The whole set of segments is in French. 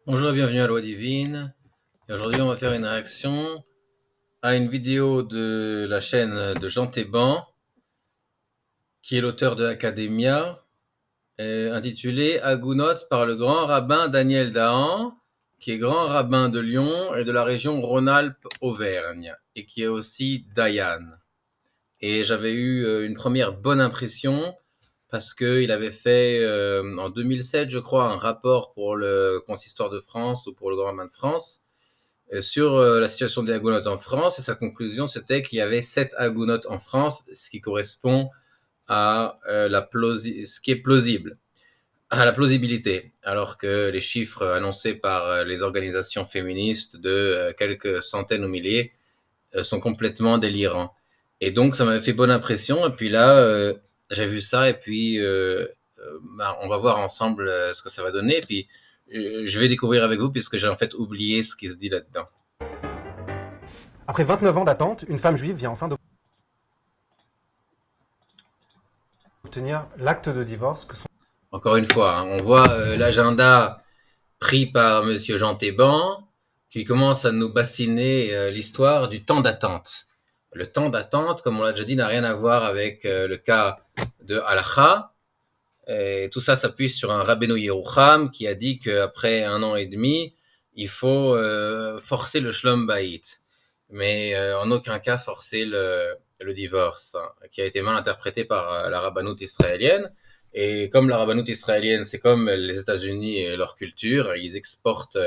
Bonjour et bienvenue à Loi Divine. Et aujourd'hui, on va faire une réaction à une vidéo de la chaîne de Jean Théban, qui est l'auteur de Academia, intitulée Agounot par le grand rabbin Daniel Dahan, qui est grand rabbin de Lyon et de la région Rhône-Alpes-Auvergne, et qui est aussi Dayan. Et j'avais eu une première bonne impression parce qu'il avait fait en 2007, je crois, un rapport pour le Consistoire de France ou pour le Grand Rabbin de France sur la situation des Hagonotes en France, et sa conclusion c'était qu'il y avait 7 Hagonotes en France, ce qui correspond à ce qui est plausible, à la plausibilité, alors que les chiffres annoncés par les organisations féministes de quelques centaines ou milliers sont complètement délirants. Et donc ça m'avait fait bonne impression, et puis là j'ai vu ça, et puis on va voir ensemble ce que ça va donner, et puis je vais découvrir avec vous puisque j'ai en fait oublié ce qui se dit là-dedans. Après 29 ans d'attente, une femme juive vient enfin d'obtenir l'acte de divorce que son... Encore une fois, hein, on voit l'agenda pris par Monsieur Jean Théban qui commence à nous bassiner l'histoire du temps d'attente. Le temps d'attente, comme on l'a déjà dit, n'a rien à voir avec le cas de Halacha. Et tout ça s'appuie sur un Rabbeinu Yerucham qui a dit qu'après 1 an et demi, il faut forcer le Shlom Bayit, mais en aucun cas forcer le divorce, hein, qui a été mal interprété par la rabbanoute israélienne. Et comme la rabbanoute israélienne, c'est comme les États-Unis et leur culture, ils exportent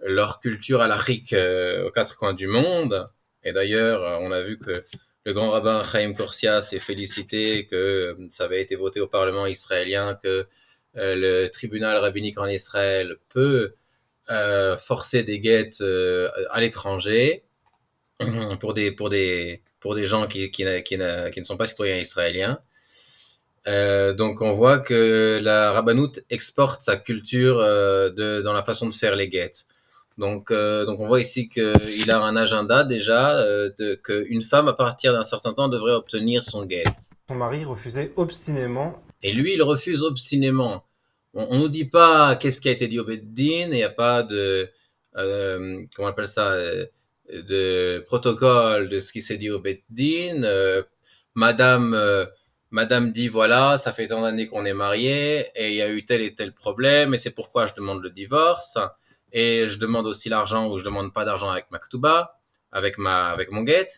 leur culture halachique aux quatre coins du monde. Et d'ailleurs, on a vu que le grand rabbin Chaim Korsia s'est félicité que ça avait été voté au Parlement israélien, que le tribunal rabbinique en Israël peut forcer des guettes à l'étranger pour des gens qui ne sont pas citoyens israéliens. Donc on voit que la rabbanoute exporte sa culture dans la façon de faire les guettes. Donc on voit ici qu'il a un agenda déjà, qu'une femme à partir d'un certain temps devrait obtenir son guet. mari refusait obstinément. Et lui, il refuse obstinément. On nous dit pas qu'est-ce qui a été dit au Beddin, il n'y a pas de, comment on appelle ça, de protocole de ce qui s'est dit au Beddin. Madame, Madame dit voilà, ça fait tant d'années qu'on est mariés et il y a eu tel et tel problème et c'est pourquoi je demande le divorce et je demande aussi l'argent ou je demande pas d'argent avec ma ktuba, avec mon guet.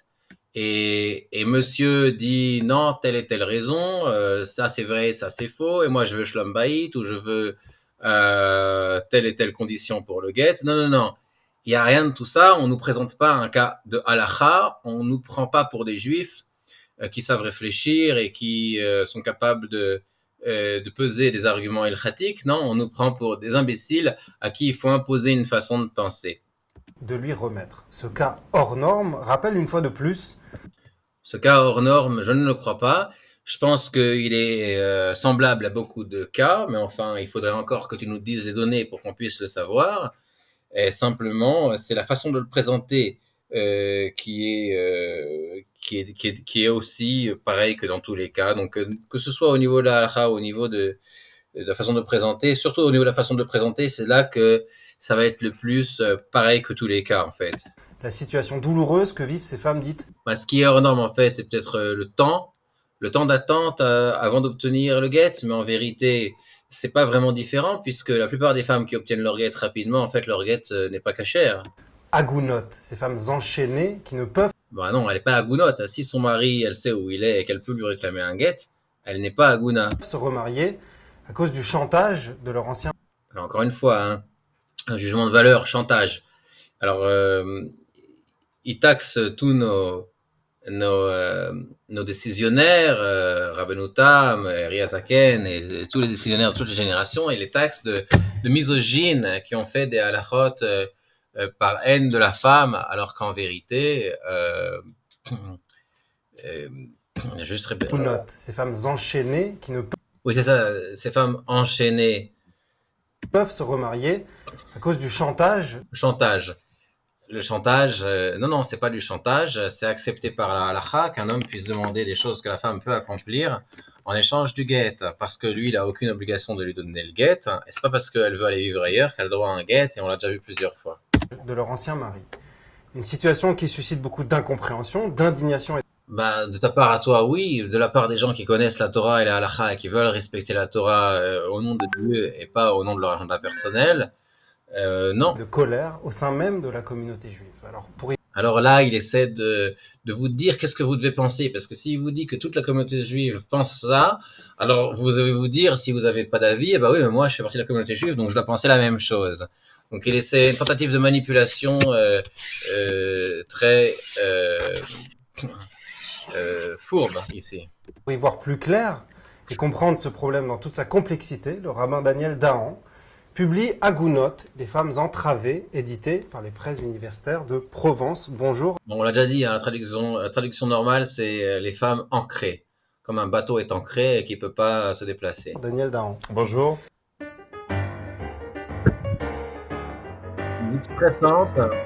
Et monsieur dit non, telle et telle raison, ça c'est vrai, ça c'est faux, et moi je veux Shlom Bayit ou je veux telle et telle condition pour le get. Non, non, non. Il n'y a rien de tout ça. On ne nous présente pas un cas de halacha. On ne nous prend pas pour des juifs qui savent réfléchir et qui sont capables de peser des arguments ilchatiques. Non, on nous prend pour des imbéciles à qui il faut imposer une façon de penser. De lui remettre. Ce cas hors norme rappelle une fois de plus Ce cas hors norme, je ne le crois pas. Je pense qu'il est semblable à beaucoup de cas, mais enfin, il faudrait encore que tu nous dises les données pour qu'on puisse le savoir. Et simplement, c'est la façon de le présenter qui est aussi pareil que dans tous les cas. Donc, que ce soit au niveau de la halakha, au niveau de la façon de présenter, surtout au niveau de la façon de présenter, c'est là que ça va être le plus pareil que tous les cas, en fait. la situation douloureuse que vivent ces femmes dites Bah, ce qui est hors norme, en fait, c'est peut-être le temps d'attente avant d'obtenir le get, mais en vérité, c'est pas vraiment différent puisque la plupart des femmes qui obtiennent leur get rapidement, en fait, leur get n'est pas cachère. agounotes, ces femmes enchaînées qui ne peuvent Bah non, elle n'est pas agounote. Si son mari, elle sait où il est et qu'elle peut lui réclamer un get, elle n'est pas agouna. se remarier à cause du chantage de leur ancien... Alors, encore une fois, hein, un jugement de valeur, chantage. Alors, il taxe tous nos décisionnaires, Rabbeinu Tam, Ria Zaken et tous les décisionnaires de toutes les générations, et les taxes de misogynes qui ont fait des halachot par haine de la femme, alors qu'en vérité, euh, juste agounotes, ces femmes enchaînées qui ne oui, c'est ça, ces femmes enchaînées, peuvent se remarier à cause du chantage. chantage. Le chantage, non, non, c'est pas du chantage, c'est accepté par la halakha qu'un homme puisse demander des choses que la femme peut accomplir en échange du guet, parce que lui, il a aucune obligation de lui donner le guet, et c'est pas parce qu'elle veut aller vivre ailleurs qu'elle a le droit à un guet, et on l'a déjà vu plusieurs fois. De leur ancien mari. Une situation qui suscite beaucoup d'incompréhension, d'indignation. Bah, de ta part à toi, oui. De la part des gens qui connaissent la Torah et la halakha et qui veulent respecter la Torah au nom de Dieu et pas au nom de leur agenda personnel, non. De colère au sein même de la communauté juive. Alors là, il essaie de vous dire qu'est-ce que vous devez penser, parce que s'il vous dit que toute la communauté juive pense ça, alors vous allez vous dire, si vous n'avez pas d'avis, eh ben oui, mais moi je fais partie de la communauté juive, donc je dois penser la même chose. Donc il essaie une tentative de manipulation très fourbe ici. Pour y voir plus clair et comprendre ce problème dans toute sa complexité, le rabbin Daniel Dahan publie Agunot, les femmes entravées, édité par les presses universitaires de Provence. Bonjour. Bon, on l'a déjà dit, hein, la traduction normale, c'est les femmes ancrées, comme un bateau est ancré et qui ne peut pas se déplacer. Daniel Dahan. Bonjour. Une liste très simple.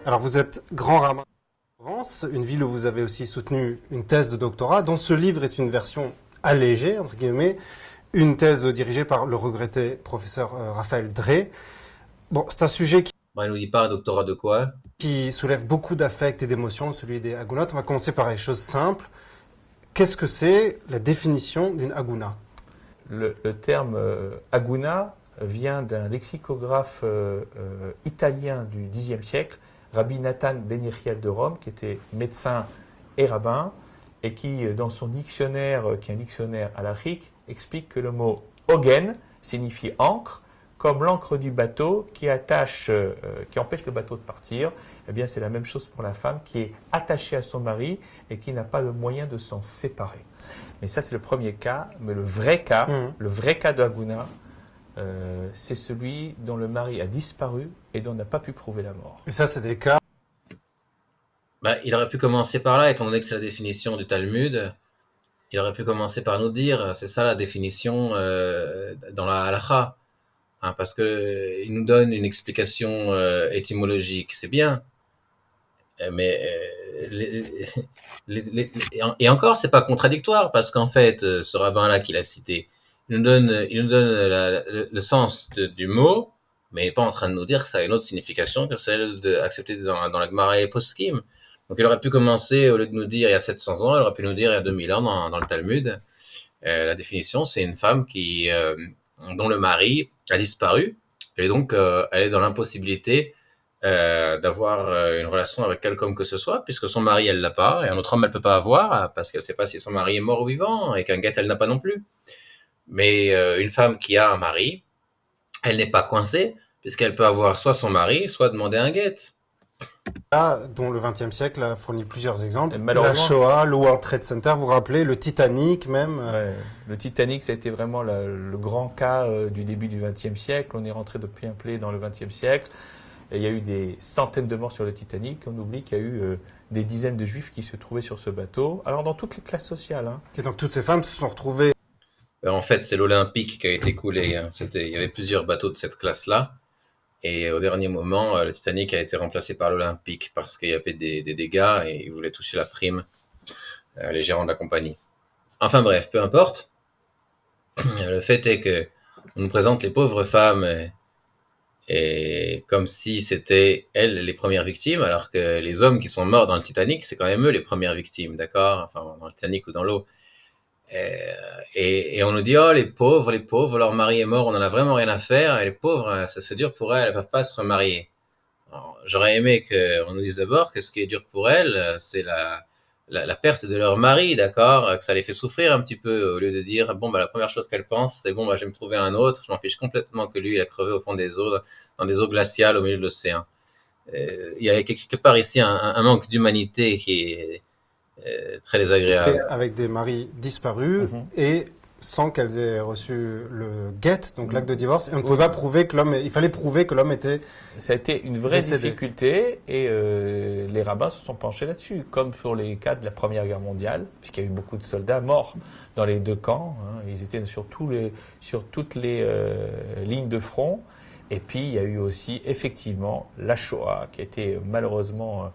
Alors vous êtes grand rabbin de Provence, une ville où vous avez aussi soutenu une thèse de doctorat, dont ce livre est une version allégée, entre guillemets, une thèse dirigée par le regretté professeur Raphaël Drey. Bon, c'est un sujet Bon, il nous dit pas un doctorat de quoi. Qui soulève beaucoup d'affects et d'émotions, celui des Agunot. On va commencer par les choses simples. Qu'est-ce que c'est la définition d'une Aguna? Le terme Aguna vient d'un lexicographe italien du Xe siècle, Rabbi Nathan Ben Iriel de Rome, qui était médecin et rabbin, et qui, dans son dictionnaire, qui est un dictionnaire halachique, explique que le mot Ogen signifie ancre, comme l'encre du bateau qui empêche le bateau de partir. Eh bien, c'est la même chose pour la femme qui est attachée à son mari et qui n'a pas le moyen de s'en séparer. Mais ça, c'est le premier cas. Mais le vrai cas d'Aguna, c'est celui dont le mari a disparu et dont on n'a pas pu prouver la mort. Et ça, c'est des cas. Bah, il aurait pu commencer par là, étant donné que c'est la définition du Talmud. Il aurait pu commencer par nous dire, c'est ça la définition dans la halakha. Hein, parce que il nous donne une explication étymologique, c'est bien. Mais et encore, c'est pas contradictoire, parce qu'en fait, ce rabbin-là qu'il a cité, il nous donne le sens du mot, mais il n'est pas en train de nous dire que ça a une autre signification que celle acceptée dans la Gemara et les Poskim. Donc il aurait pu commencer, au lieu de nous dire il y a 700 ans, il aurait pu nous dire il y a 2000 ans dans le Talmud. La définition, c'est une femme dont le mari a disparu, et donc elle est dans l'impossibilité d'avoir une relation avec quelqu'un que ce soit, puisque son mari, elle l'a pas, et un autre homme, elle peut pas avoir, parce qu'elle sait pas si son mari est mort ou vivant, et qu'un guet, elle n'a pas non plus. Mais une femme qui a un mari, elle n'est pas coincée, puisqu'elle peut avoir soit son mari, soit demander un guet. Là, dont le XXe siècle a fourni plusieurs exemples. La Shoah, le World Trade Center, vous vous rappelez, le Titanic même. Ouais, le Titanic, ça a été vraiment le grand cas du début du XXe siècle. On est rentré de plein pied dans le XXe siècle. Et il y a eu des centaines de morts sur le Titanic. On oublie qu'il y a eu des dizaines de juifs qui se trouvaient sur ce bateau. Alors dans toutes les classes sociales. Hein. Et donc toutes ces femmes se sont retrouvées. En fait, c'est l'Olympique qui a été coulé. Hein. Il y avait plusieurs bateaux de cette classe-là. Et au dernier moment, le Titanic a été remplacé par l'Olympique parce qu'il y avait des dégâts et ils voulaient toucher la prime, les gérants de la compagnie. Enfin bref, peu importe. Le fait est que on nous présente les pauvres femmes et comme si c'était elles les premières victimes, alors que les hommes qui sont morts dans le Titanic, c'est quand même eux les premières victimes, d'accord? Enfin, dans le Titanic ou dans l'eau. Et on nous dit, oh, les pauvres, leur mari est mort, on en a vraiment rien à faire, et les pauvres, ça c'est dur pour elles peuvent pas se remarier. Alors, j'aurais aimé qu'on nous dise d'abord que ce qui est dur pour elles, c'est la perte de leur mari, d'accord, que ça les fait souffrir un petit peu, au lieu de dire, bon, bah, la première chose qu'elles pensent, c'est bon, bah, je vais me trouver un autre, je m'en fiche complètement que lui, il a crevé au fond des eaux, dans des eaux glaciales au milieu de l'océan. Il y a quelque part ici un manque d'humanité qui est très désagréable. Avec des maris disparus et sans qu'elles aient reçu le guet, donc l'acte de divorce. Et on ne pouvait pas prouver que il fallait prouver que l'homme était. Ça a été une vraie difficulté et les rabbins se sont penchés là-dessus, comme sur les cas de la Première Guerre mondiale, puisqu'il y a eu beaucoup de soldats morts dans les deux camps. Hein. Ils étaient sur toutes les lignes de front. Et puis il y a eu aussi effectivement la Shoah, qui a été malheureusement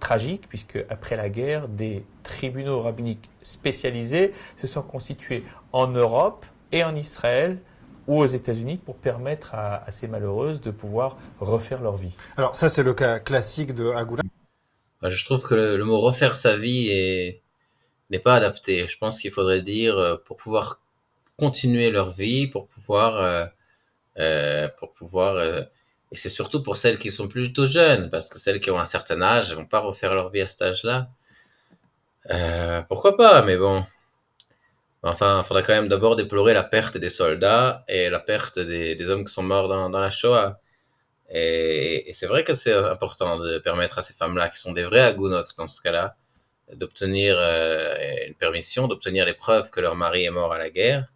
tragique, puisque après la guerre, des tribunaux rabbiniques spécialisés se sont constitués en Europe et en Israël ou aux États-Unis pour permettre à ces malheureuses de pouvoir refaire leur vie. Alors ça, c'est le cas classique de Agula. Je trouve que le mot refaire sa vie n'est pas adapté. Je pense qu'il faudrait dire pour pouvoir continuer leur vie, et c'est surtout pour celles qui sont plutôt jeunes, parce que celles qui ont un certain âge, elles vont pas refaire leur vie à cet âge-là. Pourquoi pas, mais bon. Enfin, il faudrait quand même d'abord déplorer la perte des soldats et la perte des hommes qui sont morts dans la Shoah. Et c'est vrai que c'est important de permettre à ces femmes-là, qui sont des vrais agounotes dans ce cas-là, d'obtenir une permission, d'obtenir les preuves que leur mari est mort à la guerre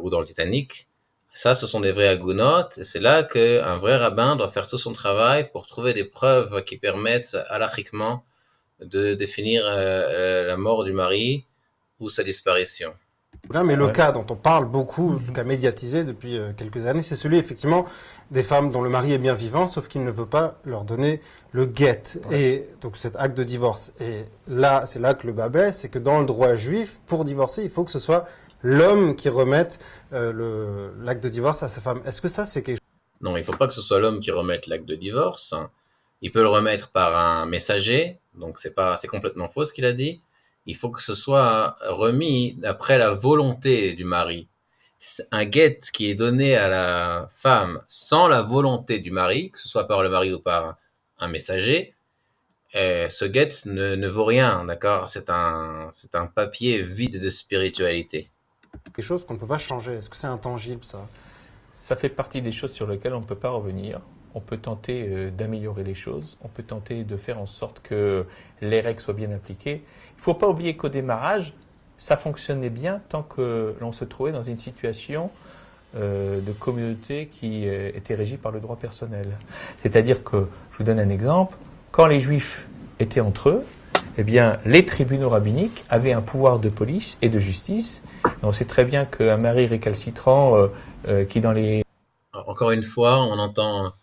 ou dans le Titanic. Ça, ce sont des vrais agounotes, et c'est là qu'un vrai rabbin doit faire tout son travail pour trouver des preuves qui permettent halachiquement de définir la mort du mari ou sa disparition. Mais le Ouais. cas dont on parle beaucoup, le cas médiatisé depuis quelques années, c'est celui effectivement des femmes dont le mari est bien vivant, sauf qu'il ne veut pas leur donner le guet. Ouais. Et donc cet acte de divorce. Et là, c'est là que le bas blesse, c'est que dans le droit juif, pour divorcer, il faut que ce soit l'homme qui remette l'acte de divorce à sa femme. Est-ce que ça, c'est quelque chose? Non, il ne faut pas que ce soit l'homme qui remette l'acte de divorce. Il peut le remettre par un messager, donc c'est complètement faux ce qu'il a dit. Il faut que ce soit remis d'après la volonté du mari. Un guet qui est donné à la femme sans la volonté du mari, que ce soit par le mari ou par un messager, ce guet ne vaut rien, d'accord? C'est un papier vide de spiritualité. Quelque chose qu'on ne peut pas changer. Est-ce que c'est intangible, ça? Ça fait partie des choses sur lesquelles on ne peut pas revenir. On peut tenter d'améliorer les choses, on peut tenter de faire en sorte que les règles soient bien appliquées. Il ne faut pas oublier qu'au démarrage, ça fonctionnait bien tant que l'on se trouvait dans une situation de communauté qui était régie par le droit personnel. C'est-à-dire que, je vous donne un exemple, quand les juifs étaient entre eux, eh bien, les tribunaux rabbiniques avaient un pouvoir de police et de justice. Et on sait très bien qu'un mari récalcitrant qui dans les... Encore une fois, on entend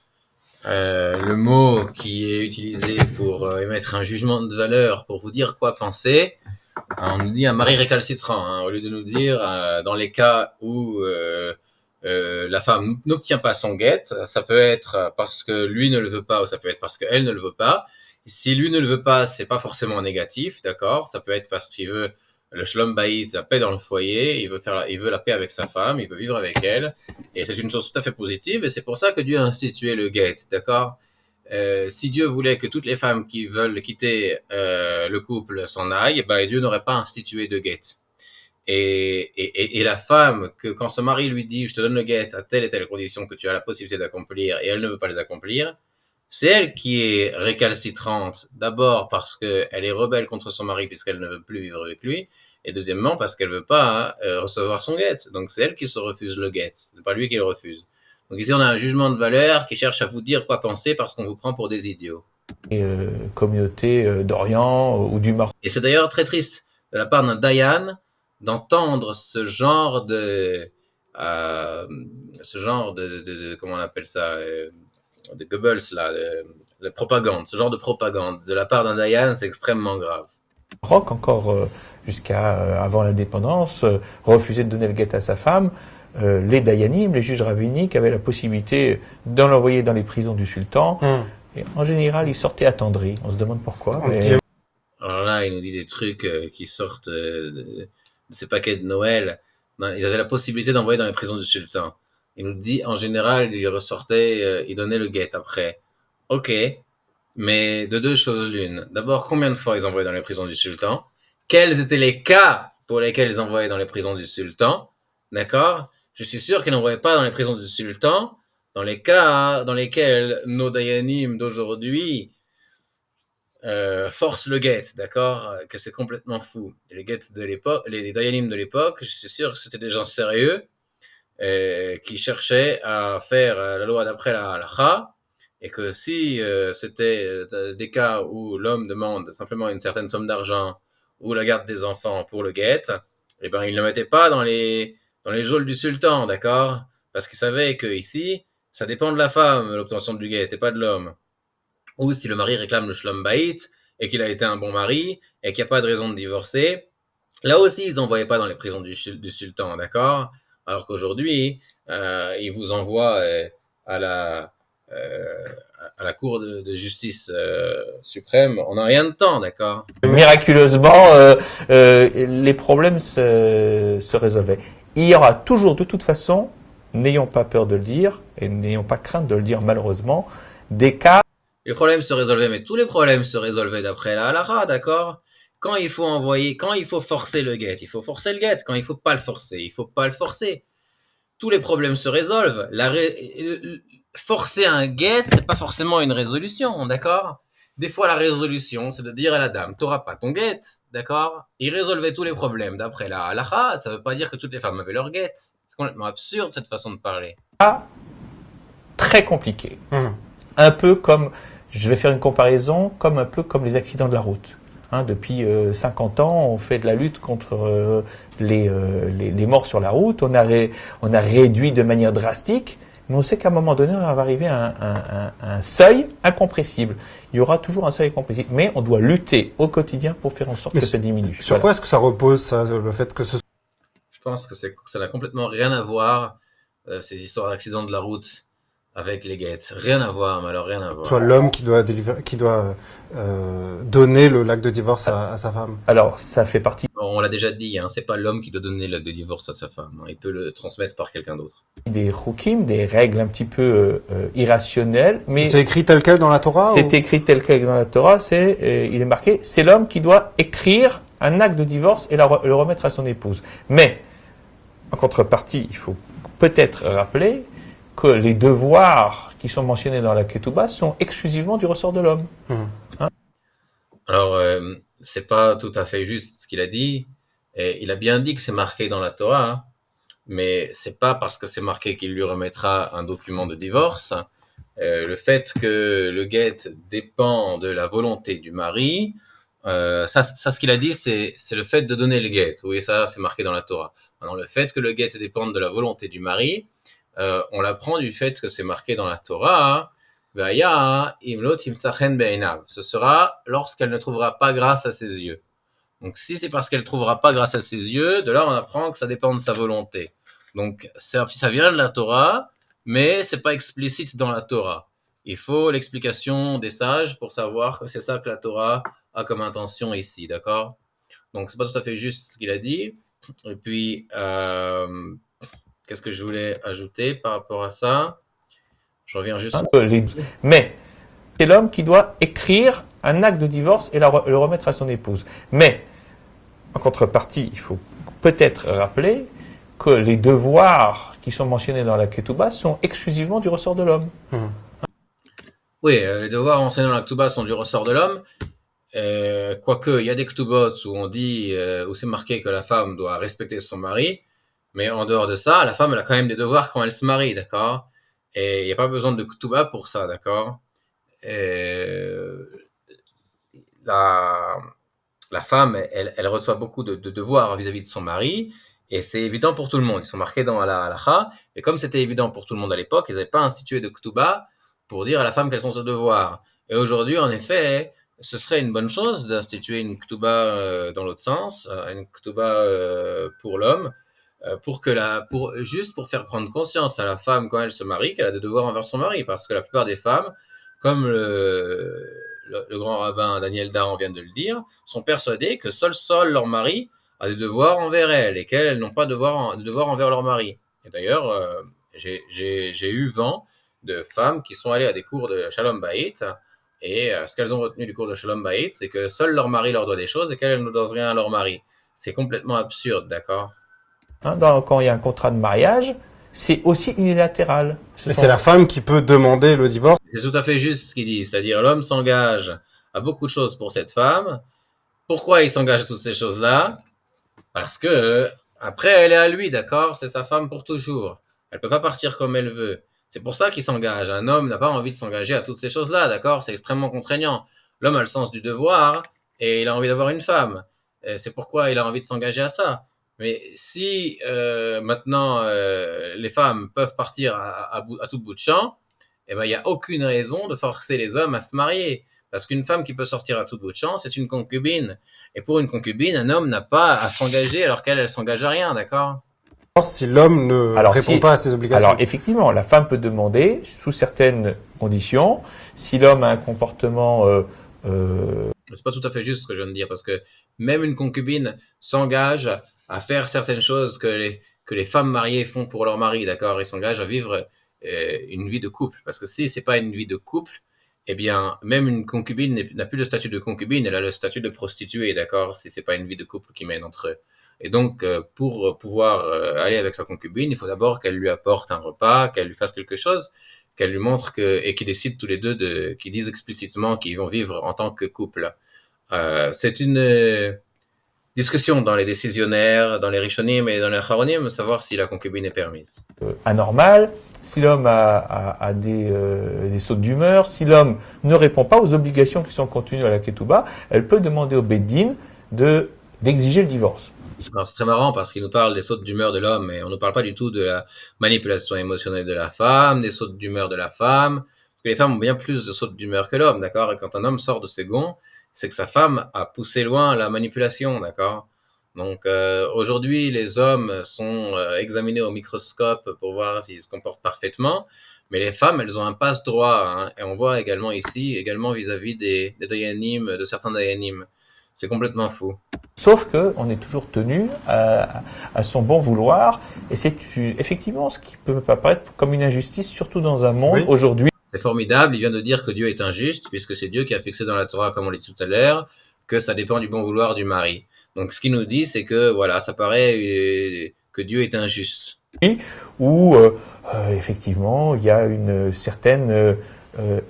le mot qui est utilisé pour émettre un jugement de valeur, pour vous dire quoi penser. On nous dit un mari récalcitrant, hein, au lieu de nous dire dans les cas où la femme n'obtient pas son guet, ça peut être parce que lui ne le veut pas ou ça peut être parce qu'elle ne le veut pas. Si lui ne le veut pas, c'est pas forcément négatif, d'accord? Ça peut être parce qu'il veut le shalom bayit, la paix dans le foyer, il veut la paix avec sa femme, il veut vivre avec elle, et c'est une chose tout à fait positive, et c'est pour ça que Dieu a institué le guet, d'accord? Si Dieu voulait que toutes les femmes qui veulent quitter le couple s'en aillent, ben Dieu n'aurait pas institué de guet. Et la femme, que quand son mari lui dit je te donne le guet à telle et telle condition que tu as la possibilité d'accomplir et elle ne veut pas les accomplir, c'est elle qui est récalcitrante, d'abord parce qu'elle est rebelle contre son mari puisqu'elle ne veut plus vivre avec lui, et deuxièmement parce qu'elle ne veut pas recevoir son guet. Donc c'est elle qui se refuse le guet, c'est pas lui qui le refuse. Donc ici on a un jugement de valeur qui cherche à vous dire quoi penser parce qu'on vous prend pour des idiots. communautés d'Orient ou du Maroc. Et c'est d'ailleurs très triste de la part d'un Dayan d'entendre comment on appelle ça, de Goebbels là, de propagande, ce genre de propagande de la part d'un Dayan, c'est extrêmement grave. Maroc, encore jusqu'à avant l'indépendance, refusait de donner le guet à sa femme. Les dayanim, les juges rabbiniques, avaient la possibilité d'en l'envoyer dans les prisons du sultan. Et en général, ils sortaient attendris. On se demande pourquoi. Mais... Alors là, il nous dit des trucs qui sortent de ces paquets de Noël. Ils avaient la possibilité d'envoyer dans les prisons du sultan. Il nous dit, en général, il ressortait, il donnait le guet après. Ok, mais de deux choses l'une. D'abord, combien de fois ils envoyaient dans les prisons du sultan? Quels étaient les cas pour lesquels ils envoyaient dans les prisons du sultan? D'accord? Je suis sûr qu'ils n'envoyaient pas dans les prisons du sultan dans les cas dans lesquels nos dayanim d'aujourd'hui forcent le guet, d'accord? Que c'est complètement fou. Les guets de l'époque, les dayanim de l'époque, je suis sûr que c'était des gens sérieux qui cherchaient à faire la loi d'après la halakha, et que si c'était des cas où l'homme demande simplement une certaine somme d'argent ou la garde des enfants pour le guet, eh ben il ne le mettait pas dans les geôles du sultan, d'accord? Parce qu'il savait que ici, ça dépend de la femme, l'obtention du guet, et pas de l'homme. ou si le mari réclame le shlom bayit et qu'il a été un bon mari et qu'il n'y a pas de raison de divorcer, là aussi, ils n'envoyaient pas dans les prisons du sultan, d'accord? Alors qu'aujourd'hui, ils vous envoient à la euh, à la Cour de justice suprême en un rien de temps, d'accord? Miraculeusement, les problèmes se résolvaient. Il y aura toujours, de toute façon, n'ayons pas peur de le dire, et n'ayons pas crainte de le dire malheureusement, des cas. Les problèmes se résolvaient, mais tous les problèmes se résolvaient d'après la halakha, d'accord? Quand il faut envoyer, quand il faut forcer le guet, il faut forcer le guet. Quand il faut pas le forcer, il faut pas le forcer. Tous les problèmes se résolvent. Forcer un guet, c'est pas forcément une résolution, d'accord? Des fois, la résolution, c'est de dire à la dame, t'auras pas ton guet, d'accord? Il résolvait tous les problèmes d'après la halakha, ça veut pas dire que toutes les femmes avaient leur guet. C'est complètement absurde, cette façon de parler. Très compliqué. Un peu comme, je vais faire une comparaison, comme un peu comme les accidents de la route. Depuis 50 ans, on fait de la lutte contre les morts sur la route. On a réduit de manière drastique, mais on sait qu'à un moment donné, on va arriver à un seuil incompressible. Il y aura toujours un seuil incompressible, mais on doit lutter au quotidien pour faire en sorte que ça diminue. Sur quoi est-ce que ça repose, ça, le fait que ce Je pense que ça n'a complètement rien à voir, ces histoires d'accidents de la route avec les gates. Rien à voir, mais alors rien à voir. soit l'homme qui doit donner le l'acte de divorce à sa femme? Alors, ça fait partie On l'a déjà dit, hein, c'est pas l'homme qui doit donner l'acte de divorce à sa femme. Hein, il peut le transmettre par quelqu'un d'autre. des chukim, des règles un petit peu irrationnelles, mais C'est écrit tel quel dans la Torah? c'est écrit tel quel dans la Torah. Il est marqué, c'est l'homme qui doit écrire un acte de divorce et le remettre à son épouse. Mais en contrepartie, il faut peut-être rappeler que les devoirs qui sont mentionnés dans la Ketouba sont exclusivement du ressort de l'homme. Alors, c'est pas tout à fait juste ce qu'il a dit. Et il a bien dit que c'est marqué dans la Torah, hein, mais c'est pas parce que c'est marqué qu'il lui remettra un document de divorce. Le fait que le guet dépend de la volonté du mari, ça ce qu'il a dit, c'est le fait de donner le guet. Oui, ça, c'est marqué dans la Torah. Alors, le fait que le guet dépende de la volonté du mari, on l'apprend du fait que c'est marqué dans la Torah, hein. Ce sera lorsqu'elle ne trouvera pas grâce à ses yeux. Donc, si c'est parce qu'elle ne trouvera pas grâce à ses yeux, de là, on apprend que ça dépend de sa volonté. Donc, ça vient de la Torah, mais c'est pas explicite dans la Torah. Il faut l'explication des sages pour savoir que c'est ça que la Torah a comme intention ici, d'accord? Donc, c'est pas tout à fait juste ce qu'il a dit. Et puis, qu'est-ce que je voulais ajouter par rapport à ça? Je reviens juste. Mais c'est l'homme qui doit écrire un acte de divorce et le remettre à son épouse. Mais en contrepartie, il faut peut-être rappeler que les devoirs qui sont mentionnés dans la Ketouba sont exclusivement du ressort de l'homme. Oui, les devoirs enseignés dans la Ketouba sont du ressort de l'homme. Quoique, il y a des Ketubot où on dit, où c'est marqué que la femme doit respecter son mari, mais en dehors de ça, la femme, elle a quand même des devoirs quand elle se marie, d'accord? Et il n'y a pas besoin de Ketuba pour ça, d'accord? La, la femme, elle reçoit beaucoup de devoirs vis-à-vis de son mari, et c'est évident pour tout le monde. Ils sont marqués dans la halakha, et comme c'était évident pour tout le monde à l'époque, ils n'avaient pas institué de Ketuba pour dire à la femme quels sont ses devoirs. Et aujourd'hui, en effet, ce serait une bonne chose d'instituer une Ketuba dans l'autre sens, une Ketuba pour l'homme, juste pour faire prendre conscience à la femme quand elle se marie qu'elle a des devoirs envers son mari, parce que la plupart des femmes, comme le grand rabbin Daniel Dahan vient de le dire, sont persuadées que seul leur mari a des devoirs envers elles et qu'elles n'ont pas de devoirs envers leur mari. Et d'ailleurs, j'ai eu vent de femmes qui sont allées à des cours de Shalom Bayit, et ce qu'elles ont retenu du cours de Shalom Bayit, c'est que seul leur mari leur doit des choses et qu'elles ne doivent rien à leur mari. C'est complètement absurde, d'accord? Quand il y a un contrat de mariage, c'est aussi unilatéral. C'est la femme qui peut demander le divorce. C'est tout à fait juste ce qu'il dit, c'est-à-dire l'homme s'engage à beaucoup de choses pour cette femme. Pourquoi il s'engage à toutes ces choses-là? Parce que après, elle est à lui, d'accord? C'est sa femme pour toujours. Elle peut pas partir comme elle veut. C'est pour ça qu'il s'engage. Un homme n'a pas envie de s'engager à toutes ces choses-là, d'accord? C'est extrêmement contraignant. L'homme a le sens du devoir et il a envie d'avoir une femme. Et c'est pourquoi il a envie de s'engager à ça. Mais si maintenant les femmes peuvent partir à tout bout de champ, eh ben, il n'y a aucune raison de forcer les hommes à se marier. Parce qu'une femme qui peut sortir à tout bout de champ, c'est une concubine. Et pour une concubine, un homme n'a pas à s'engager alors qu'elle, elle s'engage à rien, d'accord? Si l'homme ne répond pas à ses obligations. Alors effectivement, la femme peut demander, sous certaines conditions, si l'homme a un comportement... C'est pas tout à fait juste ce que je viens de dire, parce que même une concubine s'engage à faire certaines choses que les femmes mariées font pour leur mari, d'accord? Et s'engage à vivre une vie de couple. Parce que si c'est pas une vie de couple, eh bien, même une concubine n'a plus le statut de concubine, elle a le statut de prostituée, d'accord? Si c'est pas une vie de couple qui mène entre eux. Et donc, pour pouvoir aller avec sa concubine, il faut d'abord qu'elle lui apporte un repas, qu'elle lui fasse quelque chose, qu'elle lui montre et qu'ils décident tous les deux qu'ils disent explicitement qu'ils vont vivre en tant que couple. C'est une discussion dans les décisionnaires, dans les Rishonim et dans les Acharonim, savoir si la concubine est permise. Anormal, si l'homme a des sautes d'humeur, si l'homme ne répond pas aux obligations qui sont contenues à la Ketouba, elle peut demander au Beddin d'exiger le divorce. Alors c'est très marrant parce qu'il nous parle des sautes d'humeur de l'homme, mais on ne parle pas du tout de la manipulation émotionnelle de la femme, des sautes d'humeur de la femme, parce que les femmes ont bien plus de sautes d'humeur que l'homme, d'accord? Et quand un homme sort de ses gonds, c'est que sa femme a poussé loin la manipulation, d'accord? Donc aujourd'hui, les hommes sont examinés au microscope pour voir s'ils se comportent parfaitement, mais les femmes, elles ont un passe-droit, hein, et on voit également ici, également vis-à-vis des dayanim, de certains dayanim. C'est complètement fou. Sauf qu'on est toujours tenu à son bon vouloir, et c'est effectivement ce qui peut apparaître comme une injustice, surtout dans un monde aujourd'hui. C'est formidable, il vient de dire que Dieu est injuste, puisque c'est Dieu qui a fixé dans la Torah, comme on l'a dit tout à l'heure, que ça dépend du bon vouloir du mari. Donc ce qu'il nous dit, c'est que voilà, ça paraît que Dieu est injuste. Où effectivement, il y a une certaine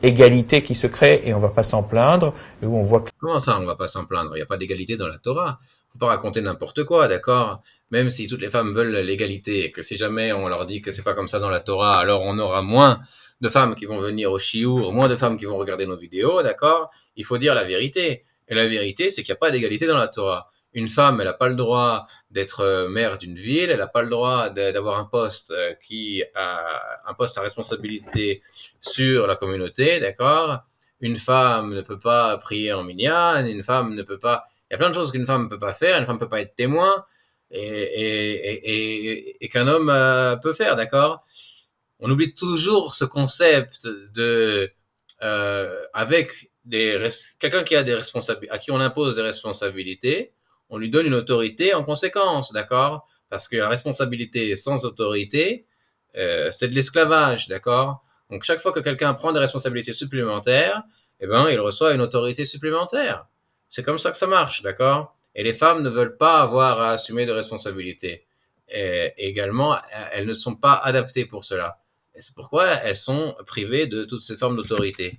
égalité qui se crée, et on ne va pas s'en plaindre, et où on voit que... Comment ça, on ne va pas s'en plaindre? Il n'y a pas d'égalité dans la Torah. Il ne faut pas raconter n'importe quoi, d'accord? Même si toutes les femmes veulent l'égalité, et que si jamais on leur dit que c'est pas comme ça dans la Torah, alors on aura moins de femmes qui vont venir au shiur, moins de femmes qui vont regarder nos vidéos, d'accord? Il faut dire la vérité. Et la vérité, c'est qu'il n'y a pas d'égalité dans la Torah. Une femme, elle n'a pas le droit d'être mère d'une ville, elle n'a pas le droit d'avoir un poste un poste à responsabilité sur la communauté, d'accord? Une femme ne peut pas prier en minyan, une femme ne peut pas... Il y a plein de choses qu'une femme ne peut pas faire, une femme ne peut pas être témoin, et qu'un homme peut faire, d'accord? On oublie toujours ce concept avec quelqu'un qui a des responsabilités, à qui on impose des responsabilités, on lui donne une autorité en conséquence, d'accord? Parce que la responsabilité sans autorité, c'est de l'esclavage, d'accord? Donc chaque fois que quelqu'un prend des responsabilités supplémentaires, eh ben, il reçoit une autorité supplémentaire. C'est comme ça que ça marche, d'accord? Et les femmes ne veulent pas avoir à assumer de responsabilités. Et également, elles ne sont pas adaptées pour cela. Et c'est pourquoi elles sont privées de toutes ces formes d'autorité.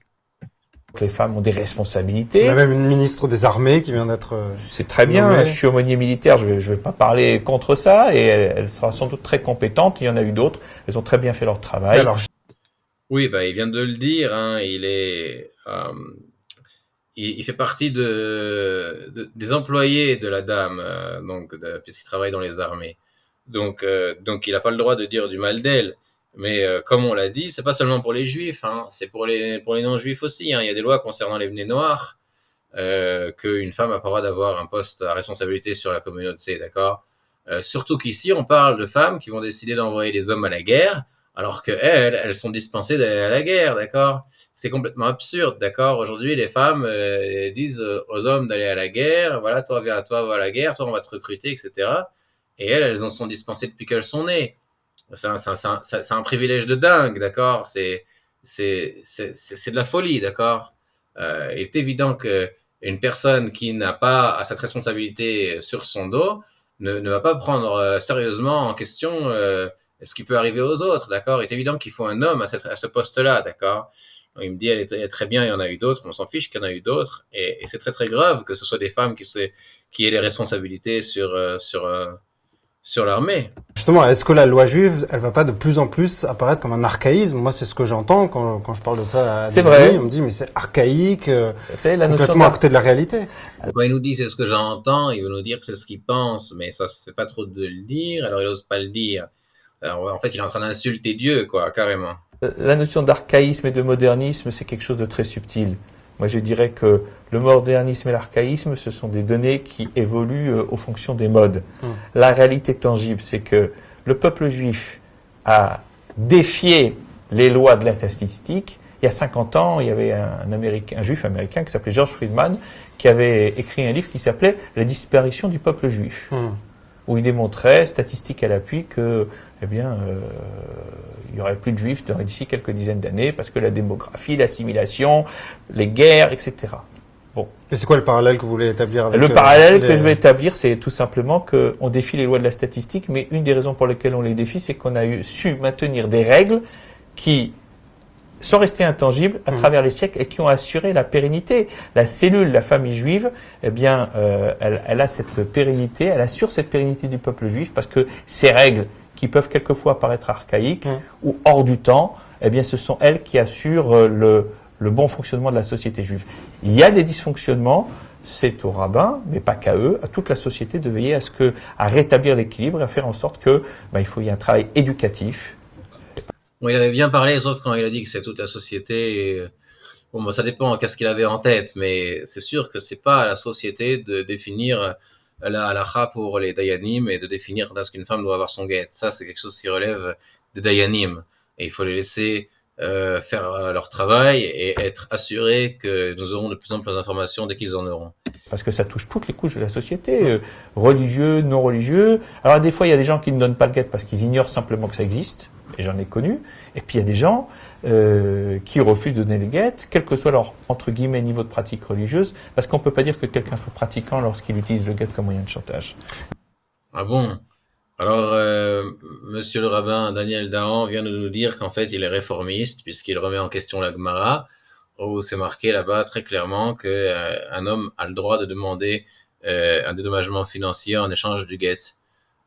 Les femmes ont des responsabilités. On a même une ministre des Armées qui vient d'être... C'est très bien, nommée. Je suis aumônier militaire, je vais pas parler contre ça, et elle sera sans doute très compétente. Il y en a eu d'autres, elles ont très bien fait leur travail. Alors, oui, bah, il vient de le dire, hein, il fait partie des employés de la dame, puisqu'il travaille dans les armées. Donc il n'a pas le droit de dire du mal d'elle. Mais comme on l'a dit, c'est pas seulement pour les juifs, hein, c'est pour les non-juifs aussi. Hein. Il y a des lois concernant les bnei noirs, qu'une femme n'a pas le droit d'avoir un poste à responsabilité sur la communauté, d'accord? Surtout qu'ici, on parle de femmes qui vont décider d'envoyer les hommes à la guerre, alors elles sont dispensées d'aller à la guerre, d'accord? C'est complètement absurde, d'accord? Aujourd'hui, les femmes disent aux hommes d'aller à la guerre, voilà, toi, va à la guerre, toi, on va te recruter, etc. Et elles en sont dispensées depuis qu'elles sont nées. C'est un privilège de dingue, d'accord? C'est de la folie, d'accord? Il est évident qu'une personne qui n'a pas cette responsabilité sur son dos ne va pas prendre sérieusement en question ce qui peut arriver aux autres, d'accord? Il est évident qu'il faut un homme à ce poste-là, d'accord? Il me dit, elle est très bien, il y en a eu d'autres, on s'en fiche qu'il y en a eu d'autres, et c'est très très grave que ce soit des femmes qui aient les responsabilités sur l'armée. Justement, est-ce que la loi juive, elle va pas de plus en plus apparaître comme un archaïsme? Moi, c'est ce que j'entends quand je parle de ça à des amis. On me dit, mais c'est archaïque, complètement à côté de la réalité. Quand il nous dit c'est ce que j'entends, il veut nous dire que c'est ce qu'il pense, mais ça se fait pas trop de le dire, alors il ose pas le dire. Alors, en fait, il est en train d'insulter Dieu, quoi, carrément. La notion d'archaïsme et de modernisme, c'est quelque chose de très subtil. Moi, je dirais que le modernisme et l'archaïsme, ce sont des données qui évoluent aux fonctions des modes. La réalité tangible, c'est que le peuple juif a défié les lois de la statistique. Il y a 50 ans, il y avait un juif américain qui s'appelait George Friedman, qui avait écrit un livre qui s'appelait La disparition du peuple juif, où il démontrait, statistique à l'appui, que, eh bien, il y aurait plus de juifs d'ici quelques dizaines d'années parce que la démographie, l'assimilation, les guerres, etc. Bon. Et c'est quoi le parallèle que vous voulez établir avec Le parallèle que je vais établir, c'est tout simplement qu'on défie les lois de la statistique, mais une des raisons pour lesquelles on les défie, c'est qu'on a su maintenir des règles qui sont restées intangibles à travers les siècles et qui ont assuré la pérennité. La cellule, la famille juive, eh bien, elle a cette pérennité, elle assure cette pérennité du peuple juif parce que ces règles, qui peuvent quelquefois paraître archaïques ou hors du temps, eh bien, ce sont elles qui assurent le bon fonctionnement de la société juive. Il y a des dysfonctionnements, c'est aux rabbins, mais pas qu'à eux, à toute la société de veiller à rétablir l'équilibre et à faire en sorte que, il faut y ait un travail éducatif. Bon, il avait bien parlé, sauf quand il a dit que c'est toute la société. Bon, ça dépend qu'est-ce qu'il avait en tête, mais c'est sûr que c'est pas à la société de définir la halakha pour les dayanim et de définir quand est-ce qu'une femme doit avoir son guet. Ça, c'est quelque chose qui relève des dayanim. Et il faut les laisser faire leur travail et être assurés que nous aurons de plus en plus d'informations dès qu'ils en auront. Parce que ça touche toutes les couches de la société, religieux, non religieux. Alors des fois, il y a des gens qui ne donnent pas le guet parce qu'ils ignorent simplement que ça existe, et j'en ai connu. Et puis il y a des gens qui refusent de donner le guet, quel que soit leur, entre guillemets, niveau de pratique religieuse, parce qu'on ne peut pas dire que quelqu'un soit pratiquant lorsqu'il utilise le guet comme moyen de chantage. Ah bon? Alors, monsieur le rabbin Daniel Dahan vient de nous dire qu'en fait, il est réformiste, puisqu'il remet en question la Gemara, où c'est marqué là-bas très clairement qu'un homme a le droit de demander un dédommagement financier en échange du guet.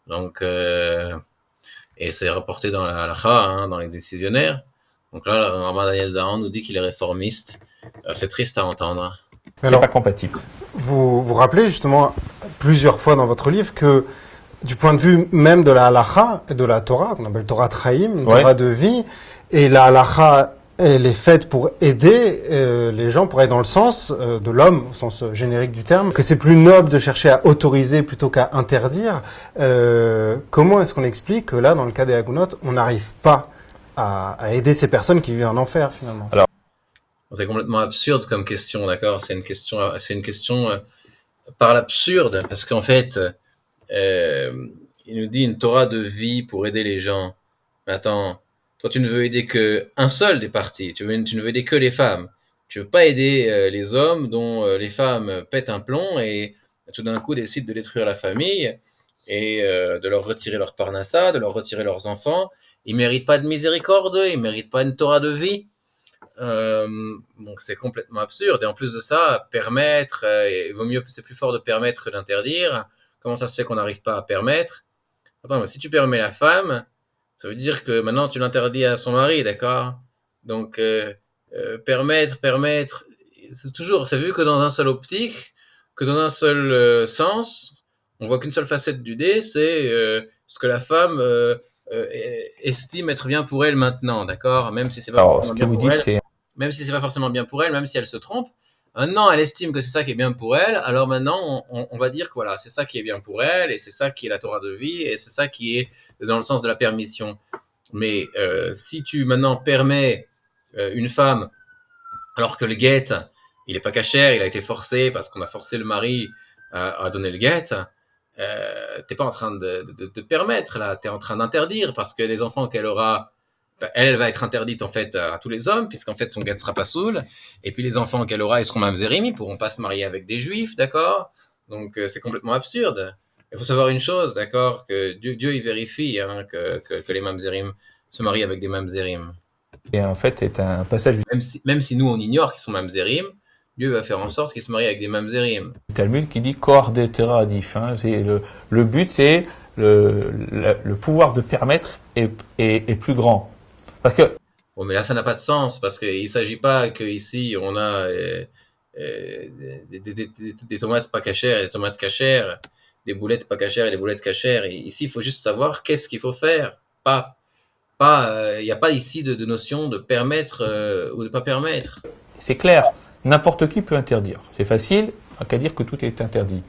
Donc, et c'est rapporté dans la halakha, dans les décisionnaires. Donc là, le rabbin Daniel Dahan nous dit qu'il est réformiste. C'est triste à entendre. C'est pas compatible. Vous vous rappelez justement plusieurs fois dans votre livre que du point de vue même de la halakha et de la Torah, qu'on appelle Torah Traim, une Torah de vie, et la halakha, elle est faite pour aider les gens, pour aller dans le sens de l'homme, au sens générique du terme, que c'est plus noble de chercher à autoriser plutôt qu'à interdire. Comment est-ce qu'on explique que là, dans le cas des Hagounot, on n'arrive pas à aider ces personnes qui vivent en enfer finalement? Alors, c'est complètement absurde comme question, d'accord? C'est une question par l'absurde, parce qu'en fait, il nous dit une Torah de vie pour aider les gens. Mais attends, toi tu ne veux aider que un seul des partis, tu ne veux aider que les femmes. Tu veux pas aider les hommes dont les femmes pètent un plomb et tout d'un coup décident de détruire la famille et de leur retirer leur parnassa, de leur retirer leurs enfants. Ils méritent pas de miséricorde, ils méritent pas une Torah de vie. Donc c'est complètement absurde. Et en plus de ça, permettre, il vaut mieux, c'est plus fort de permettre que d'interdire. Comment ça se fait qu'on n'arrive pas à permettre? Attends, mais si tu permets la femme, ça veut dire que maintenant tu l'interdis à son mari, d'accord? Donc permettre, c'est vu que dans un seul optique, que dans un seul sens. On voit qu'une seule facette du dé, c'est ce que la femme estime être bien pour elle maintenant, d'accord? Même si c'est pas alors, ce forcément que bien vous pour dites, elle, c'est même si c'est pas forcément bien pour elle, même si elle se trompe. Maintenant, elle estime que c'est ça qui est bien pour elle. Alors maintenant, on va dire que voilà, c'est ça qui est bien pour elle, et c'est ça qui est la Torah de vie, et c'est ça qui est dans le sens de la permission. Mais si tu maintenant permets une femme, alors que le guet, il est pas cachère, il a été forcé parce qu'on a forcé le mari à donner le guet, t'es pas en train de permettre là, t'es en train d'interdire parce que les enfants qu'elle aura, elle va être interdite en fait à tous les hommes puisqu'en fait son guet sera pas soul, et puis les enfants qu'elle aura ils seront mamzerim, ils pourront pas se marier avec des juifs, d'accord? Donc c'est complètement absurde. Il faut savoir une chose, d'accord, que Dieu il vérifie que les mamzerim se marient avec des mamzerim. et en fait est un passage du Même si nous on ignore qu'ils sont mamzerim, Dieu va faire en sorte qu'ils se marient avec des mamzerim. Talmud qui dit Kor de Terra Adif. C'est le but, c'est le pouvoir de permettre est plus grand. Parce que Bon, mais là, ça n'a pas de sens parce qu'il ne s'agit pas qu'ici, on a des tomates pas cachères et des tomates cachères, des boulettes pas cachères et des boulettes cachères. Et ici, il faut juste savoir qu'est-ce qu'il faut faire. Pas pas, il n'y a pas ici de notion de permettre ou de pas permettre. C'est clair, n'importe qui peut interdire. C'est facile, qu'à dire que tout est interdit.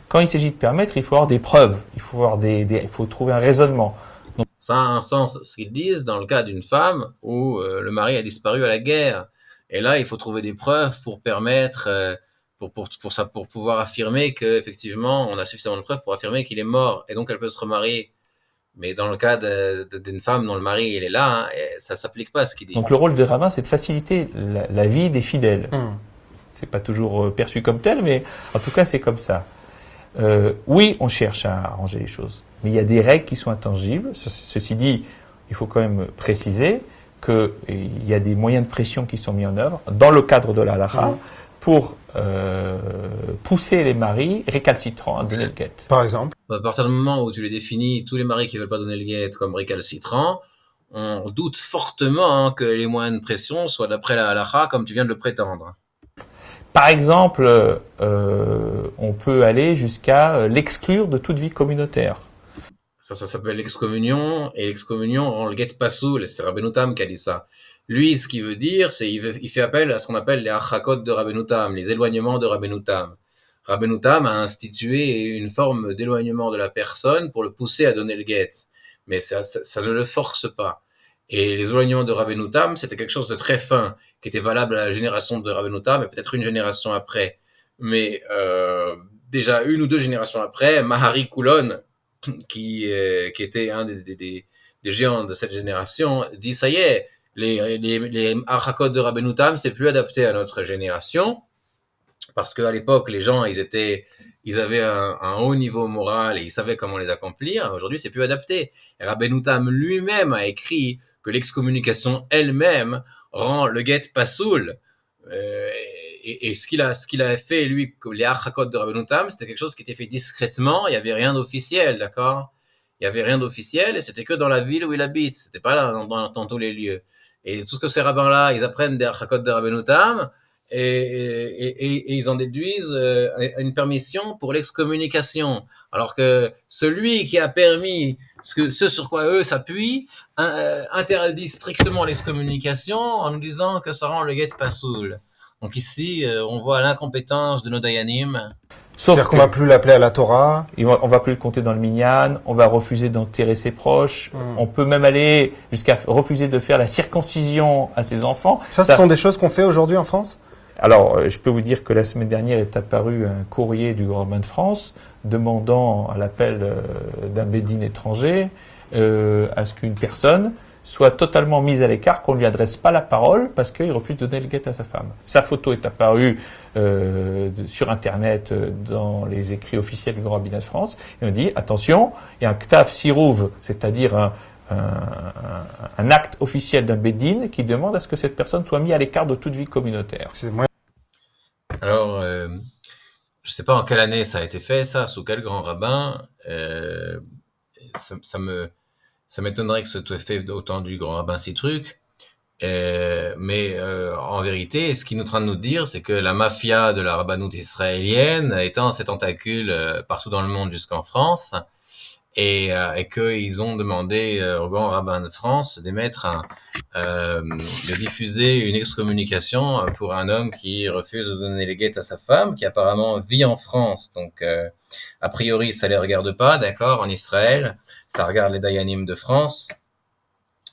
Quand il s'agit de permettre, il faut avoir des preuves, il faut trouver un raisonnement. Donc, ça a un sens, ce qu'ils disent, dans le cas d'une femme où le mari a disparu à la guerre. Et là, il faut trouver des preuves pour permettre, pour pouvoir affirmer qu'effectivement, on a suffisamment de preuves pour affirmer qu'il est mort. Et donc, elle peut se remarier. Mais dans le cas d'une femme dont le mari il est là, hein, ça s'applique pas à ce qu'il dit. Donc le rôle de rabbin, c'est de faciliter la vie des fidèles. C'est pas toujours perçu comme tel, mais en tout cas, c'est comme ça. Oui, on cherche à arranger les choses, mais il y a des règles qui sont intangibles. Ceci dit, il faut quand même préciser qu'il y a des moyens de pression qui sont mis en œuvre dans le cadre de la halakha pour pousser les maris récalcitrants à donner le guet. Par exemple, à partir du moment où tu les définis, tous les maris qui veulent pas donner le guet comme récalcitrants, on doute fortement que les moyens de pression soient d'après la halakha comme tu viens de le prétendre. Par exemple, on peut aller jusqu'à l'exclure de toute vie communautaire. Ça s'appelle l'excommunion, et l'excommunion rend le guet pasoul, c'est Rabbeinu Tam qui a dit ça. Lui, ce qu'il veut dire, c'est il fait appel à ce qu'on appelle les achakot de Rabbeinu Tam, les éloignements de Rabbeinu Tam. Rabbeinu Tam a institué une forme d'éloignement de la personne pour le pousser à donner le guet, mais ça ne le force pas. Et les éloignements de Rabbeinu Tam, c'était quelque chose de très fin, qui était valable à la génération de Rabbeinu Tam et peut-être une génération après. Mais déjà une ou deux générations après, Mahari Coulon, qui était un des géants de cette génération, dit ça y est, les achakot de Rabbeinu Tam, c'est plus adapté à notre génération, parce qu'à l'époque, les gens, ils avaient un haut niveau moral et ils savaient comment les accomplir. Aujourd'hui, c'est plus adapté. Et Rabbeinu Tam lui-même a écrit que l'excommunication elle-même rend le guet pasoul. Et ce qu'il a fait, lui, les achakot de Rabbeinu Tam, c'était quelque chose qui était fait discrètement. Il n'y avait rien d'officiel, d'accord? Il n'y avait rien d'officiel et c'était que dans la ville où il habite. C'était pas là dans tous les lieux. Et tout ce que ces rabbins-là, ils apprennent des achakot de Rabbeinu Tam, et ils en déduisent une permission pour l'excommunication. Alors que celui qui a permis ce sur quoi eux s'appuient interdit strictement l'excommunication en nous disant que ça rend le guet pasoul. Donc ici, on voit l'incompétence de nos dayanim. C'est-à-dire qu'on va plus l'appeler à la Torah. On va plus le compter dans le minyan, on va refuser d'enterrer ses proches, on peut même aller jusqu'à refuser de faire la circoncision à ses enfants. Ça, ce sont des choses qu'on fait aujourd'hui en France ? Alors, je peux vous dire que la semaine dernière est apparu un courrier du Grand Rabbin de France demandant à l'appel d'un bédine étranger à ce qu'une personne soit totalement mise à l'écart, qu'on ne lui adresse pas la parole parce qu'il refuse de donner le guet à sa femme. Sa photo est apparue sur Internet dans les écrits officiels du Grand Rabbinat de France et on dit, attention, il y a un ktav sirouv, c'est-à-dire un acte officiel d'un bédine qui demande à ce que cette personne soit mise à l'écart de toute vie communautaire. Alors, je ne sais pas en quelle année ça a été fait, ça, sous quel grand rabbin. Ça m'étonnerait que ce soit fait au temps du grand rabbin Citruc. Mais en vérité, ce qu'il est en train de nous dire, c'est que la mafia de la rabbanoute israélienne étend ses tentacules partout dans le monde jusqu'en France, et qu'ils ont demandé au grand rabbin de France de diffuser une excommunication pour un homme qui refuse de donner les guets à sa femme, qui apparemment vit en France. Donc, a priori, ça les regarde pas, d'accord, en Israël. Ça regarde les dayanim de France.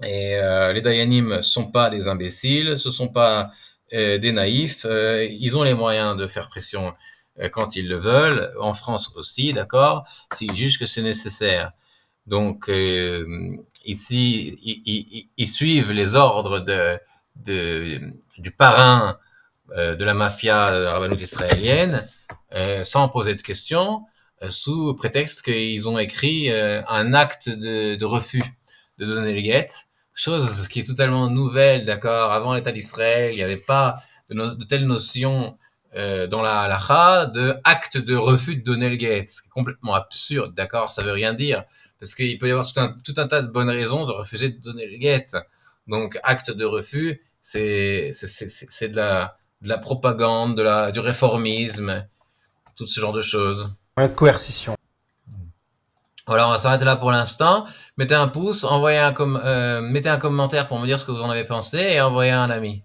Et les dayanim sont pas des imbéciles, ce sont pas des naïfs. Ils ont les moyens de faire pression quand ils le veulent, en France aussi, d'accord, s'ils jugent que c'est nécessaire. Donc ici, ils suivent les ordres du parrain de la mafia rabbanoute israélienne sans poser de questions, sous prétexte qu'ils ont écrit un acte de refus de donner le guet, chose qui est totalement nouvelle, d'accord. Avant l'État d'Israël, il n'y avait pas de telle notion dans la halakha de acte de refus de donner le guet. C'est complètement absurde, d'accord. Ça veut rien dire parce qu'il peut y avoir tout un tas de bonnes raisons de refuser de donner le guet. Donc acte de refus, c'est de la propagande, du réformisme, tout ce genre de choses. De coercition. Voilà, on va s'arrêter là pour l'instant. Mettez un pouce, mettez un commentaire pour me dire ce que vous en avez pensé et envoyez à un ami.